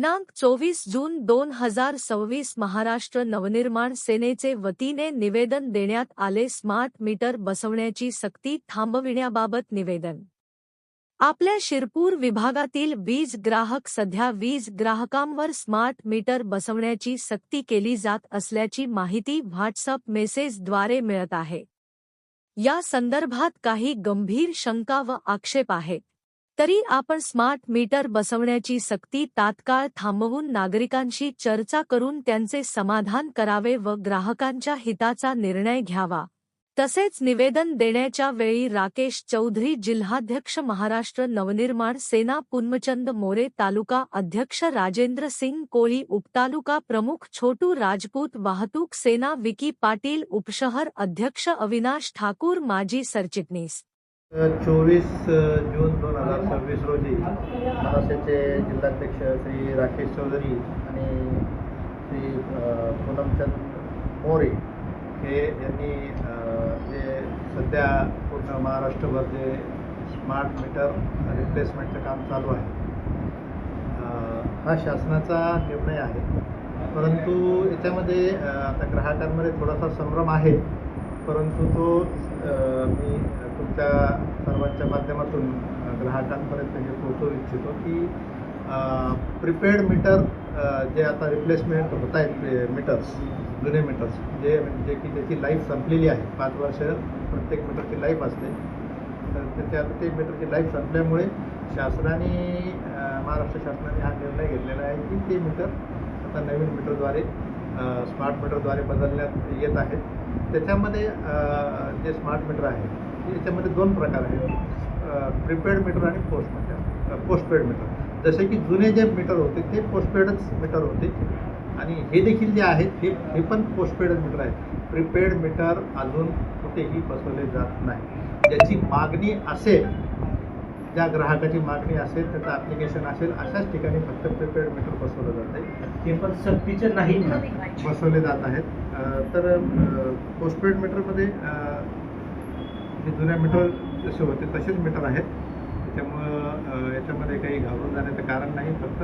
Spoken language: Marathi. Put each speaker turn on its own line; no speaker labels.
दिनांक 24 जून 2026 महाराष्ट्र नवनिर्माण सेनेचे वतीने निवेदन देण्यात आले. स्मार्ट मीटर बसवण्याची सक्ती थांबविण्याबाबत निवेदन. आपल्या शिरपूर विभागातील वीज ग्राहक सध्या वीज ग्राहकांवर स्मार्ट मीटर बसवण्याची सक्ती केली जात असल्याची माहिती व्हॉट्सअप मेसेजद्वारे मिळत आहे. या संदर्भात काही गंभीर शंका व आक्षेप आहेत. तरी आपण स्मार्ट मीटर बसवण्याची सक्ती तात्काळ थांबवून नागरिकांशी चर्चा करून त्यांचे समाधान करावे व ग्राहकांच्या हिताचा निर्णय घ्यावा. तसेच निवेदन देण्याच्या वेळी राकेश चौधरी, जिल्हाध्यक्ष महाराष्ट्र नवनिर्माण सेना, पुन्मचंद मोरे, तालुका अध्यक्ष राजेंद्र सिंग कोळी, उपतालुका प्रमुख छोटू राजपूत, वाहतूक सेना विकी पाटील, उपशहर अध्यक्ष अविनाश ठाकूर, माजी सरचिटणीस.
24 जून 2026 रोजी महाराष्ट्राचे जिल्हाध्यक्ष श्री राकेश चौधरी आणि श्री पूनमचंद मोरे हे यांनी जे सध्या पूर्ण महाराष्ट्रभर जे स्मार्ट मीटर रिप्लेसमेंटचं काम चालू आहे, हा शासनाचा निर्णय आहे. परंतु याच्यामध्ये आता ग्राहकांमध्ये थोडासा संभ्रम आहे, परंतु तो मी तुमच्या सर्वांच्या माध्यमातून ग्राहकांपर्यंत हे पोहोचवू इच्छितो की प्रीपेड मीटर जे आता रिप्लेसमेंट होत आहेत, मीटर्स जुने मीटर्स जे की त्याची लाईफ संपलेली आहे, 5 वर्ष प्रत्येक मीटरची लाईफ असते. तर ते मीटरची लाईफ संपल्यामुळे शासनाने महाराष्ट्र शासनाने हा निर्णय घेतलेला आहे की ते मीटर आता नवीन मीटरद्वारे स्मार्ट मीटरद्वारे बदलण्यात येत आहेत. त्याच्यामध्ये जे स्मार्ट मीटर आहे याच्यामध्ये 2 प्रकार आहेत, प्रीपेड मीटर आणि पोस्टपेड मीटर. जसे की जुने जे मीटर होते ते पोस्टपेडच मीटर होते आणि हे देखील जे आहेत हे पण पोस्टपेडच मीटर आहेत. प्रीपेड मीटर अजून कुठेही बसवले जात नाही. ज्याची मागणी असेल, ज्या ग्राहकाची मागणी असेल, त्याचं ॲप्लिकेशन असेल, अशाच ठिकाणी फक्त प्रीपेड मीटर बसवलं जात आहे.
ते पण सक्तीचे नाही
बसवले जात आहेत. तर पोस्टपेड मीटरमध्ये जे जुन्या मीटर जसे होते तसेच मीटर आहेत. त्याच्यामुळं याच्यामध्ये काही घाबरून जाण्याचं कारण नाही. फक्त